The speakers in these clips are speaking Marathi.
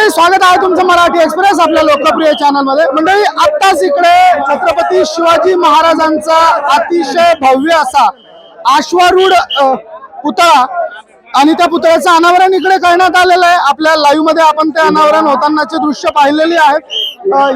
मंडळी, स्वागत आहे तुमचं मराठी एक्सप्रेस आपल्या लोकप्रिय चॅनल मध्ये। मंडळी, आत्ताच इकडे छत्रपती शिवाजी महाराजांचा अतिशय भव्य असा अश्वारूढ पुतळा आणि त्या पुतळ्याचं अनावरण इकडे करण्यात आलेलं आहे। आपल्या लाईव्ह मध्ये आपण ते अनावरण होतानाचे दृश्य पाहिलेली आहेत।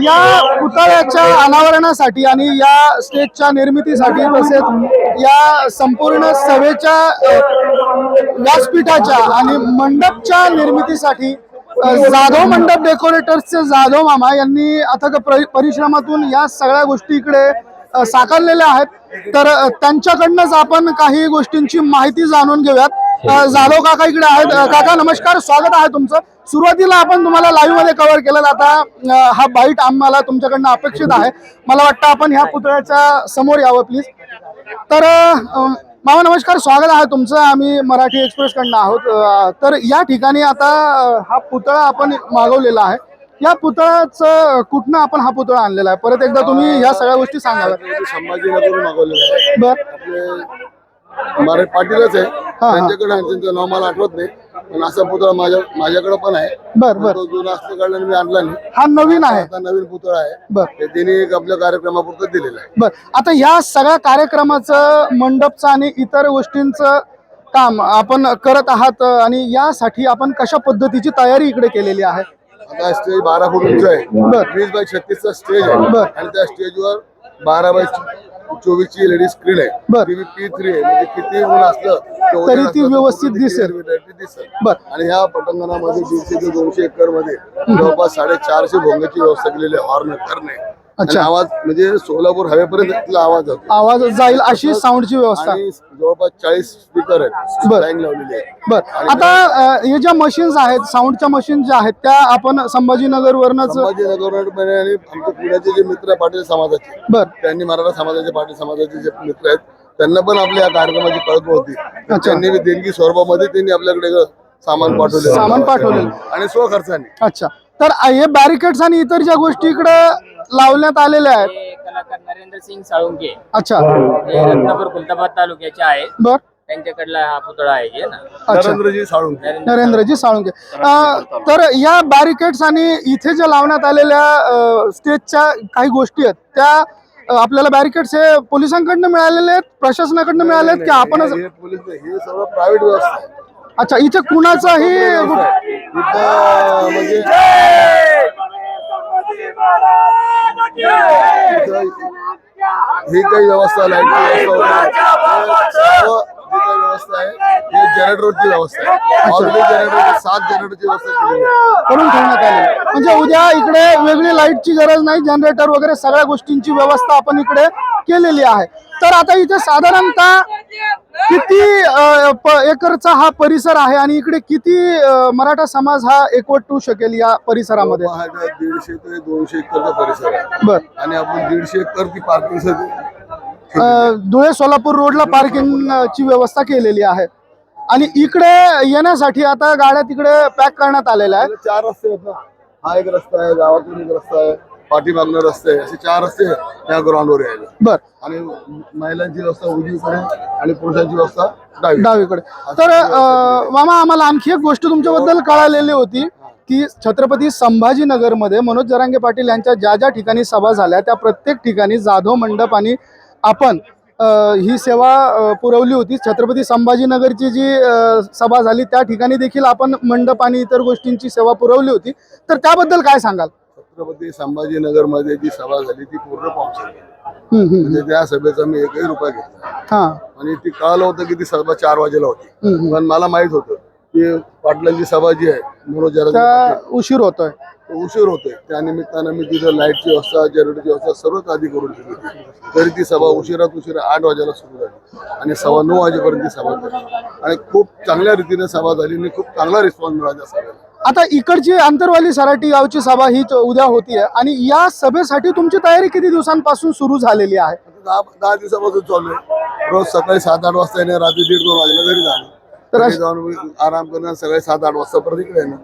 या पुतळ्याच्या अनावरणासाठी आणि या स्टेजच्या निर्मितीसाठी तसेच या संपूर्ण सभेच्या व्यासपीठाच्या आणि मंडपच्या निर्मितीसाठी जाधव मंडप डेकोरेटर्सचे जाधव मामा यांनी अथक परिश्रमातून या सगळ्या गोष्टी इकडे साकारलेल्या आहेत। तर त्यांच्याकडनंच आपण काही गोष्टींची माहिती जाणून घेऊयात। जाधव काका इकडे आहेत। काका नमस्कार, स्वागत आहे तुमचं। सुरुवातीला आपण तुम्हाला लाईव्ह मध्ये कव्हर केलं, आता हा बाईट आम्हाला तुमच्याकडनं अपेक्षित आहे। मला वाटतं आपण ह्या पुतळ्याच्या समोर यावं प्लीज। तर मामा नमस्कार, स्वागत आहे तुमचं। आम्ही मराठी एक्सप्रेस कडनं आहोत। तर या ठिकाणी आता हा पुतळा आपण मागवलेला आहे। या पुतळ्याचं कुठनं आपण हा पुतळा आणलेला आहे? परत एकदा तुम्ही ह्या सगळ्या गोष्टी सांगाव्या। संभाजीनगरहून मागवलेला आहे। बर, मारे पाटीलच आहे, त्यांच्याकडे आहे, त्यांचं नाव मला आठवत नाही, पण असा पुतळा माझ्याकडे पण आहे। बर बर, तो जुना असल्या कारणाने मी आणला नाही, हा नवीन आहे। आता नवीन पुतळा आहे। बर, ते त्यांनी एक आपल्या कार्यक्रमापुरतं दिलेलं आहे। बर, आता ह्या सगळ्या कार्यक्रमाचं मंडपचं आणि इतर गोष्टींचं काम आपण करत आहात आणि यासाठी आपण कशा पद्धतीची तयारी इकडे केलेली आहे? आता स्टेज 12 फूट उंच आहे, 20 बाय 36 चा स्टेज आहे। बर, आणि त्या स्टेजवर 12 बाय 24 ची LED स्क्रीन आहे। बर, P3 आहे, म्हणजे किती ऊन असलं तरी ती व्यवस्थित दिसेल। बर, आणि ह्या पटांगणामध्ये 150 ते 200 एकर मध्ये जवळपास 450 भोंगाची व्यवस्था केलेली आहे, हॉर्न करणे। अच्छा, आवाज म्हणजे सोलापूर हवेपर्यंत तिथला आवाज जातो, आवाज जाईल अशी साऊंडची व्यवस्था। आणि जवळपास 40 स्पीकर आहेत, लाईन लावलेली आहे। बर, आता हे ज्या मशीन्स आहेत, साऊंडच्या मशीन ज्या आहेत, त्या आपण संभाजीनगरवरनच संभाजीनगर आणि आमच्या पुण्याचे जे मित्र पाटील समाजाचे, बर, त्यांनी मराठा समाजाचे, पाटील समाजाचे जे मित्र आहेत, त्यांना पण आपल्या या कार्यक्रमाची कळत होती। त्यांनी देणगी स्वरूपामध्ये त्यांनी आपल्याकडे सामान पाठवले आणि स्वखर्चाने। अच्छा, तर हे बॅरिकेड्स आणि इतर ज्या गोष्टी इकडे लावण्यात आलेल्या आहेत, कलाकार नरेंद्र सिंग साळुंके, अच्छा, हे रत्नापूर खुलताबाद तालुक्याचे आहेत, बर, त्यांच्याकडला हा पुतळा आहे हे ना। नरेंद्रजी साळुंके, नरेंद्रजी साळुंके। तर या बॅरिकेड्स आणि इथे जे लावण्यात आलेल्या स्टेजच्या काही गोष्टी आहेत, त्या आपल्याला बॅरिकेड्स हे पोलिसांकडनं मिळालेले आहेत, प्रशासनाकडनं मिळाले आहेत की आपणच? हे पोलीस नाही, हे सर्व प्रायव्हेट व्यवस्था आहे। अच्छा, इथे कुणाचाही म्हणजे ही काही व्यवस्था, लाईटची व्यवस्था आहे, हे जनरेटरची व्यवस्था आहे। ऑलरेडी जनरेटर 7 जनरेटरची व्यवस्था केली करून ठेवण्यात आली, म्हणजे उद्या इकडे वेगळी लाईटची गरज नाही, जनरेटर वगैरे सगळ्या गोष्टींची व्यवस्था आपण इकडे केलेली आहे। तर आता इथे साधारणतः किती एकरचा हा परिसर आहे आणि इकडे किती मराठा समाज हा एकवटू शकेल या परिसरामध्ये? 150 ते 200 एकरचा परिसर आहे। बर, आणि आपण 150 एकर ती पार्किंग धुळे सोलापूर रोडला पार्किंगची व्यवस्था केलेली आहे। आणि इकडे येण्यासाठी आता गाड्या तिकडे पॅक करण्यात आलेल्या आहेत। 4 रस्ते आहेत ना, हा एक रस्ता आहे, गावातून एक रस्ता आहे, पाठीमागनं रस्ते आहे, असे 4 रस्ते त्या ग्राउंडवर यायला। बर, आणि महिलांची व्यवस्था उजवीकडे आणि पुरुषांची व्यवस्था डावीकडे। तर मामा, आम्हाला आणखी एक गोष्ट तुमच्याबद्दल कळालेली होती की छत्रपती संभाजीनगरमध्ये मनोज जरांगे पाटील यांच्या ज्या ज्या ठिकाणी सभा झाल्या, त्या प्रत्येक ठिकाणी जाधव मंडप आणि आपण ही सेवा पुरवली होती। छत्रपती संभाजीनगरची जी सभा झाली त्या ठिकाणी देखील आपण मंडप आणि इतर गोष्टींची सेवा पुरवली होती, तर त्याबद्दल काय सांगाल? छत्रपती संभाजीनगर मध्ये जी सभा झाली ती पूर्ण पावसाळी, म्हणजे त्या सभेचा मी 1ही रुपया घेतला। आणि ती कळालं होतं की ती सभा 4 वाजेला होती, पण मला माहित होतं की पाटलांची सभा जी आहे मनोज जरांगे उशीर होतोय, उशीर होतोय, त्या निमित्तानं मी तिथं लाईटची व्यवस्था, जनरेटरची व्यवस्था सर्वच आधी करून दिली होती। तरी ती सभा उशिरा 8 वाजेला सुरू झाली आणि 9:15 वाजेपर्यंत ती सभा झाली आणि खूप चांगल्या रीतीने सभा झाली आणि खूप चांगला रिस्पॉन्स मिळाला त्या सभेला। आता इकडची आंतरवाली सराटी गावची सभा ही उद्या होतीये आणि या सभेसाठी तुमची तयारी किती दिवसांपासून सुरू झालेली आहे? 10 दिवसापासून चालू आहे। रोज सकाळी 7-8 वाजता येणे, रात्री 1:30-2 वाजेला घरी जाणं, तर जाऊन आराम करणं, सगळे 7-8 वाजता परत इकडे येणं।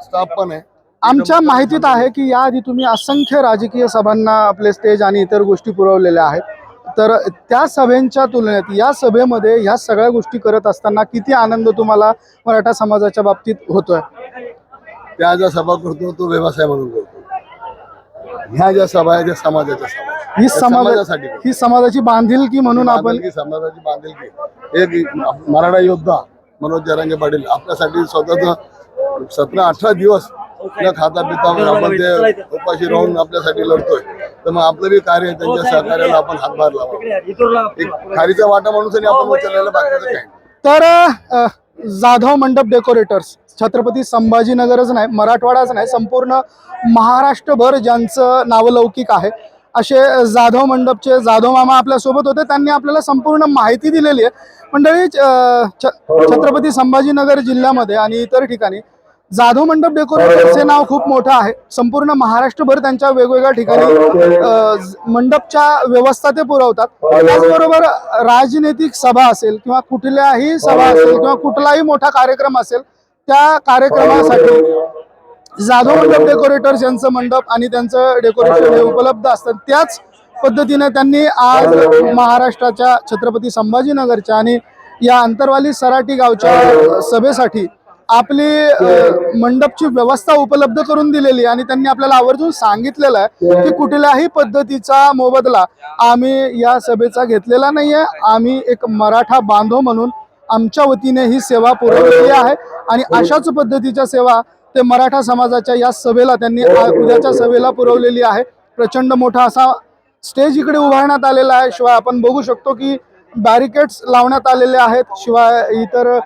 स्टाफ पण आहे। आमच्या माहितीत आहे की याआधी तुम्ही असंख्य राजकीय सभांना आपले स्टेज आणि इतर गोष्टी पुरवलेल्या आहेत, तर त्या सभेंच्या तुलनेत या सभेमध्ये ह्या सगळ्या गोष्टी करत असताना किती आनंद तुम्हाला मराठा समाजाच्या बाबतीत होतोय? त्या ज्या सभा करतो तो व्यवसाय म्हणून करतो. ह्या ज्या सभा आहे त्या समाजाच्या सभा आहे. ही त्या समाजासाठी ही समाजाची बांधिलकी म्हणून आपण बांधिलकी, समाजाची बांधिलकी. एक मराठा योद्धा मनोज जरांगे पाटील आपल्यासाठी स्वतःच 17-18 दिवस न खाता पिता आपण ते उपाशी राहून आपल्यासाठी लढतोय. तर मग आपलं बी कार्य त्यांच्या सहकार्याला आपण हातभार लावा. एक खारीचा वाटा म्हणून आपण उचललेलं बाकीचं काही नाही. तर जाधव मंडप डेकोरेटर्स छत्रपती संभाजीनगरच नाही, मराठवाडाच नाही, संपूर्ण महाराष्ट्रभर ज्यांचं नावलौकिक आहे असे जाधव मंडपचे जाधव मामा आपल्या सोबत होते. त्यांनी आपल्याला संपूर्ण माहिती दिलेली आहे. मंडळी, छत्रपती संभाजीनगर जिल्ह्यामध्ये आणि इतर ठिकाणी जाधव मंडप डेकोरेटर्सचे नाव खूप मोठं आहे. संपूर्ण महाराष्ट्रभर त्यांच्या वेगवेगळ्या ठिकाणी मंडपच्या व्यवस्था ते पुरवतात. त्याचबरोबर राजनैतिक सभा असेल किंवा कुठल्याही सभा असेल किंवा कुठलाही मोठा कार्यक्रम असेल त्या कार्यक्रमासाठी जाधव मंडप डेकोरेटर्स यांचं मंडप आणि त्यांचं डेकोरेशन हे उपलब्ध असतात. त्याच पद्धतीने त्यांनी आज महाराष्ट्राच्या छत्रपती संभाजीनगरच्या आणि या अंतरवाली सराटी गावच्या सभेसाठी आपली मंडपची व्यवस्था उपलब्ध करून दिलेली आणि त्यांनी आपल्याला आवर्जून सांगितलेलं आहे की कुठल्याही पद्धतीचा मोबदला आम्ही या सभेचा घेतलेला नाहीये. आम्ही एक मराठा बांधव म्हणून आमच्या वतीने ही सेवा पुरवलेली आहे आणि अशाच पद्धतीच्या सेवा ते मराठा समाजाच्या या सभेला त्यांनी उद्याच्या सभेला पुरवलेली आहे. प्रचंड मोठा असा स्टेज इकडे उभारण्यात आलेला आहे. शिवाय आपण बघू शकतो की बॅरिकेड्स लावण्यात आलेले आहेत. शिवाय इतर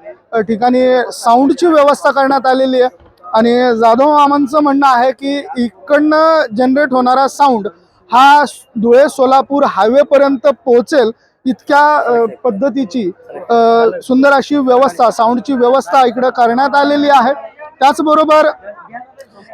ठिकाणी साऊंडची व्यवस्था करण्यात आलेली आहे आणि जाधव मामांचं म्हणणं आहे की इकडनं जनरेट होणारा साऊंड हा धुळे सोलापूर हायवे पर्यंत पोहोचेल इतक्या पद्धतीची सुंदर अशी व्यवस्था, साऊंडची व्यवस्था इकडे करण्यात आलेली आहे. त्याचबरोबर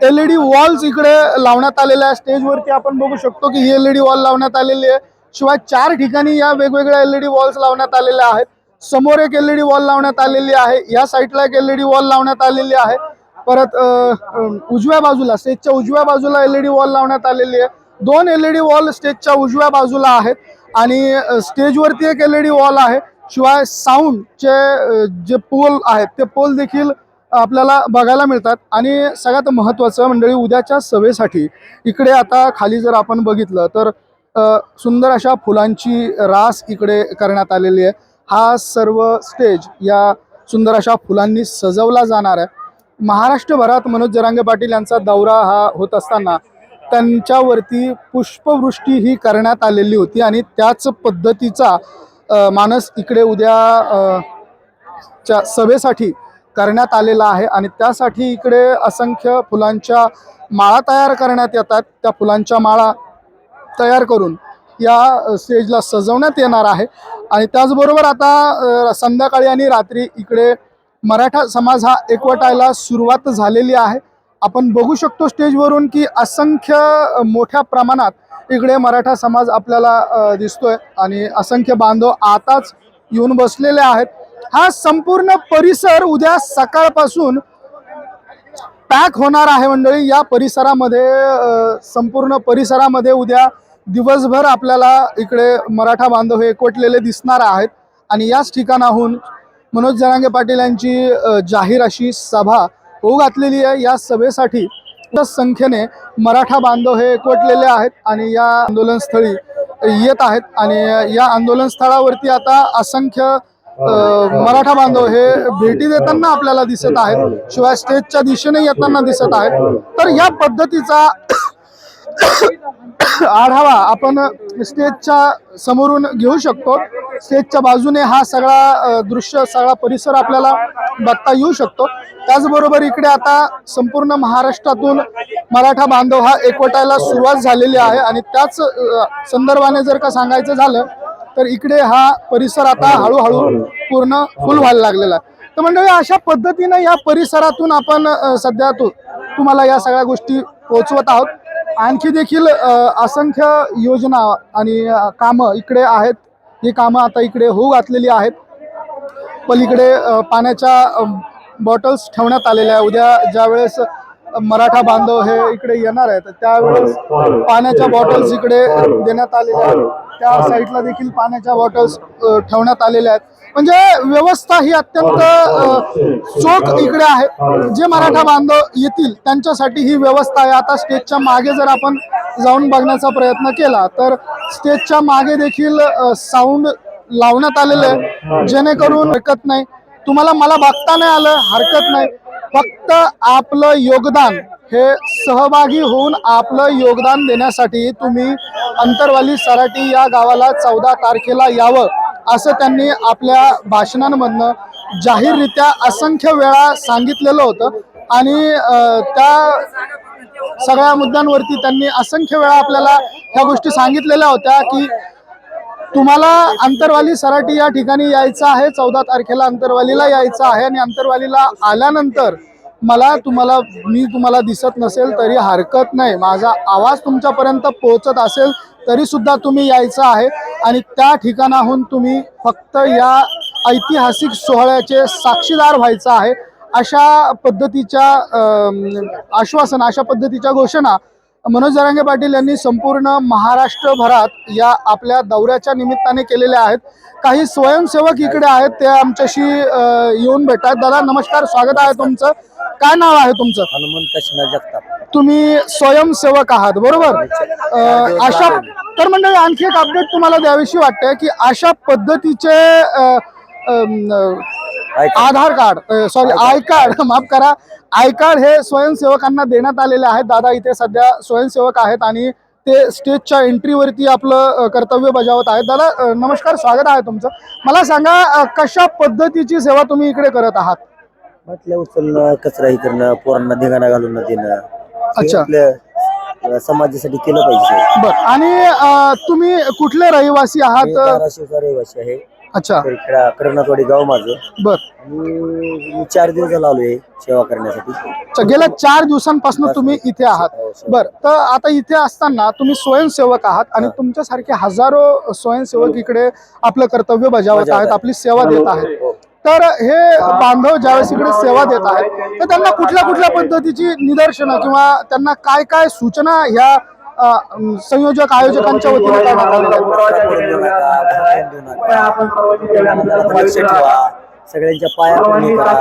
LED वॉल्स इकडे लावण्यात आलेल्या आहे. स्टेजवरती आपण बघू शकतो की ही LED वॉल लावण्यात आलेली आहे. शिवाय 4 ठिकाणी या वेगवेगळ्या LED वॉल्स लावण्यात आलेल्या आहेत. समोर एक LED वॉल लावण्यात आलेली आहे. या साईडला एक LED वॉल लावण्यात आलेली आहे. परत उजव्या बाजूला, स्टेजच्या उजव्या बाजूला LED वॉल लावण्यात आलेली आहे. 2 LED वॉल स्टेजच्या उजव्या बाजूला आहेत आणि स्टेजवरती एक LED वॉल आहे. शिवाय साऊंडचे जे पोल आहेत ते पोल देखील आपल्याला बघायला मिळतात. आणि सगळ्यात महत्त्वाचं मंडळी, उद्याच्या सभेसाठी इकडे आता खाली जर आपण बघितलं तर सुंदर अशा फुलांची रास इकडे करण्यात आलेली आहे. हा सर्व स्टेज या सुंदर अशा फुलांनी सजवला जाणार आहे. महाराष्ट्रभरात मनोज जरांगे पाटील यांचा दौरा हा होत असताना त्यांच्यावरती पुष्पवृष्टी ही करण्यात आलेली होती आणि त्याच पद्धतीचा मानस इकडे उद्या च्या सभेसाठी करण्यात आलेला आहे आणि त्यासाठी इकडे असंख्य फुलांच्या माळा तयार करण्यात येतात. त्या फुलांच्या माळा तयार करून या स्टेजला सजवण्यात येणार आहे. आणि त्याचबरोबर आता संध्याकाळी आणि रात्री इकडे मराठा समाज हा एकवटायला सुरुवात झालेली आहे. आपण बघू शकतो स्टेजवरून की असंख्य मोठ्या प्रमाणात इकडे मराठा समाज आपल्याला दिसतोय आणि असंख्य बांधव आताच येऊन बसलेले आहेत. हा संपूर्ण परिसर उद्या सकाळपासून पॅक होणार आहे मंडळी. या परिसरामध्ये संपूर्ण परिसरामध्ये उद्या दिवसभर आपल्याला इकडे मराठा बांधव हे एकवटलेले दिसणार आहेत आणि याच ठिकाणाहून मनोज जरांगे पाटील यांची जाहीर अशी सभा होऊ घातलेली आहे. या सभेसाठी संख्येने मराठा बांधव हे एकवटलेले आहेत आणि या आंदोलनस्थळी येत आहेत आणि या आंदोलन स्थळावरती आता असंख्य मराठा बांधव हे भेटी देताना आपल्याला दिसत आहेत. शिवाय स्टेजच्या दिशेने येताना दिसत आहेत. तर या पद्धतीचा आढावा आपण स्टेजच्या समोरून घेऊ शकतो. स्टेजच्या बाजूने हा सगळा दृश्य, सगळा परिसर आपल्याला बघता येऊ शकतो. त्याचबरोबर इकडे आता संपूर्ण महाराष्ट्रातून मराठा बांधव हा एकवटायला सुरुवात झालेली आहे आणि त्याच संदर्भाने जर का सांगायचं झालं तर इकडे हा परिसर आता हळूहळू पूर्ण फुल व्हायला लागलेला आहे. तर मंडळी, अशा पद्धतीने या परिसरातून आपण सध्या तुम्हाला या सगळ्या गोष्टी पोहोचवत आहोत. आणखी देखील असंख्य योजना आणि कामं इकडे आहेत. ही कामं आता इकडे होऊ घातलेली आहेत. पलीकडे पाण्याच्या बॉटल्स ठेवण्यात आलेल्या आहे. उद्या ज्यावेळेस मराठा बांधव हे इकडे येणार आहेत त्यावेळेस पाण्याच्या बॉटल्स इकडे देण्यात आलेल्या आहेत. त्या साईडला देखील पाण्याच्या बॉटल्स ठेवण्यात आलेल्या आहेत. म्हणजे व्यवस्था ही अत्यंत चोख इकडे आहे. जे मराठा बांधव येतील त्यांच्यासाठी ही व्यवस्था आहे. आता स्टेजच्या मागे जर आपण जाऊन बघण्याचा प्रयत्न केला तर स्टेजच्या मागे देखील साऊंड लावण्यात आलेलं आहे, जेणेकरून हरकत नाही. तुम्हाला मला बघता नाही आलं हरकत नाही, फक्त आपलं योगदान हे सहभागी होऊन आपलं योगदान देण्यासाठी तुम्ही अंतरवाली सराटी या गावाला 14 तारखेला यावं असं त्यांनी आपल्या भाषणांमधनं जाहीररित्या असंख्य वेळा सांगितलेलं होतं. आणि त्या सगळ्या मुद्द्यांवरती त्यांनी असंख्य वेळा आपल्याला ह्या गोष्टी सांगितलेल्या होत्या की तुम्हाला अंतरवाली सराटी या ठिकाणी यायचं आहे, 14 तारखेला अंतरवालीला यायचं आहे. आणि अंतरवालीला आल्यानंतर मी तुम्हाला दिसत नसेल तरी हरकत नाही, माझा आवाज तुमच्यापर्यंत पोहोचत असेल तरी सुद्धा तुम्ही यायचं आहे. आणि त्या ठिकाणाहून तुम्ही फक्त या ऐतिहासिक सोहळ्याचे साक्षीदार व्हायचं आहे. अशा पद्धतीच्या आश्वासन, अशा पद्धतीच्या घोषणा मनोज जरांगे पाटील यांनी संपूर्ण महाराष्ट्रभरात या आपल्या दौऱ्याच्या निमित्ताने केलेल्या आहेत. काही स्वयंसेवक इकडे आहेत, ते आमच्याशी येऊन भेटतात. दादा नमस्कार, स्वागत आहे तुमचं. काय नाव आहे तुमचं? हनुमंत कृष्ण जगताप. तुम्ही स्वयंसेवक आहात बरोबर? अशा तर मंडळी आणखी एक अपडेट तुम्हाला द्यावीशी वाटते की अशा पद्धतीचे आधार कार्ड आय कार्ड माफ करा, आय कार्ड हे स्वयंसेवकांना देण्यात आलेले आहेत. दादा इथे सध्या स्वयंसेवक आहेत आणि ते स्टेजच्या एंट्रीवरती आपलं कर्तव्य बजावत आहेत. दादा नमस्कार, स्वागत आहे तुमचं. मला सांगा कशा पद्धतीची सेवा तुम्ही इकडे करत आहात? म्हटलं उचलणं, कचरा हे करणं, पोरांना धिंगाणा घालून देणं. अच्छा. आपल्या समाजासाठी केलं पाहिजे. बर. आणि तुम्ही कुठले रहिवासी आहात? धाराशिवचा रहिवासी आहे. अच्छा. कर्णकवाडी गाव माझं. बर. मी 4 दिवस झालो आलोय सेवा करण्यासाठी. गेल्या 4 दिवसांपासून तुम्ही इथे आहात. बर. तर आता इथे असताना तुम्ही स्वयंसेवक आहात आणि तुमच्यासारखे हजारो स्वयंसेवक इकडे आपलं कर्तव्य बजावत आहेत, आपली सेवा देत आहेत. तर हे बांधव ज्यावेळेस इकडे सेवा देत आहेत तर त्यांना कुठल्या कुठल्या पद्धतीची निदर्शनं किंवा त्यांना काय काय सूचना ह्या संयोजक आयोजकांच्या वतीने करण्यात आलेल्या लक्ष ठेवा, सगळ्यांच्या पाया पडणी करा,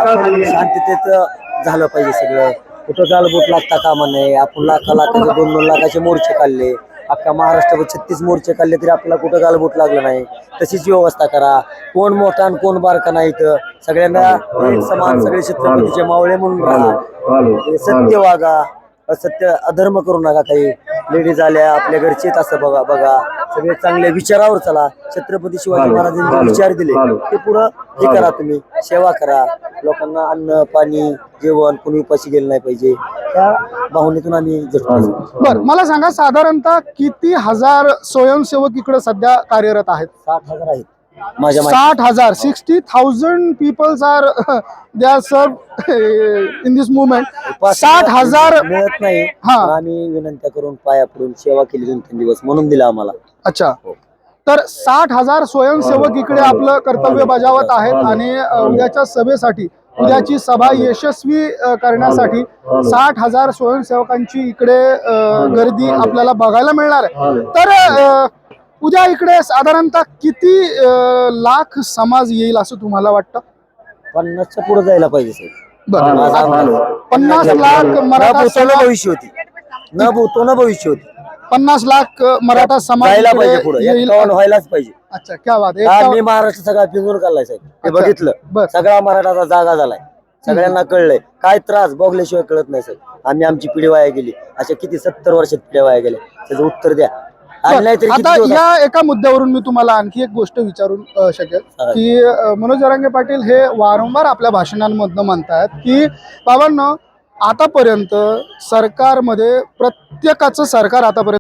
शांततेत झालं पाहिजे सगळं. कुठं गालबोट लागता कामा नये. आपण लाखाचे 2-2 लाखाचे मोर्चे काढले, अख्खा महाराष्ट्रावर 36 मोर्चे काढले तरी आपल्याला कुठं गालबोट लागलं नाही. तशीच व्यवस्था करा. कोण मोठा आणि कोण बारका नाही, तर सगळ्यांना एक समान, सगळे छत्रपतीचे मावळे म्हणून राहा. सत्य वागा, असत्य अधर्म करू नका. काही लेडीज आल्या आपल्या घरचेच असं बघा. सगळे चांगल्या विचारावर चला. छत्रपती शिवाजी महाराजांनी जे विचार दिले ते पुढं हे करा. तुम्ही सेवा करा. लोकांना अन्न पाणी जेवण, कोणी उपाशी गेलं नाही पाहिजे. त्या भावनेतून आम्ही जगतो. बर. मला सांगा साधारणतः किती हजार स्वयंसेवक इकडे सध्या कार्यरत आहेत? 60,000 आहेत. 60,000. 60,000 पीपल्स आर दे आर सर्व इन दिस मुवमेंट. 60,000 मिळत नाही. आम्ही विनंत्या करून पाया पडून सेवा केली 2-3 दिवस म्हणून दिला आम्हाला. अच्छा. तर 60,000 स्वयंसेवक इकडे आपलं कर्तव्य बजावत आहेत आणि उद्याच्या सभेसाठी, उद्याची सभा यशस्वी करण्यासाठी 60,000 स्वयंसेवकांची इकडे गर्दी आपल्याला बघायला मिळणार आहे. तर उद्या इकडे साधारणतः किती लाख समाज येईल असं तुम्हाला वाटतं? 50च्या पुढे जायला पाहिजे सर. 50 लाख मराठा समाज भविष्य होती. भविष्य होती. 50 लाख मराठा समाज येईल, व्हायलाच पाहिजे. अच्छा, क्या बात आहे. मी महाराष्ट्र सगळा पिंजून काढलाय साहेब. हे बघितलं, सगळा मराठाचा जागा झालाय. सगळ्यांना कळलंय काय त्रास बघल्याशिवाय कळत नाही साहेब. आमची पिढी वाया गेली. अशा किती 70 वर्षात पिढ्या वाया गेल्या. त्याचं उत्तर द्या. आता या एका मुद्द्यावरून मी तुम्हाला आणखी एक गोष्ट विचारू शकेल की मनोज जरांगे पाटील हे वारंवार आपल्या भाषणांमधनं म्हणतात की बाबांनो, आतापर्यंत सरकारमध्ये प्रत्येकाचं सरकार आतापर्यंत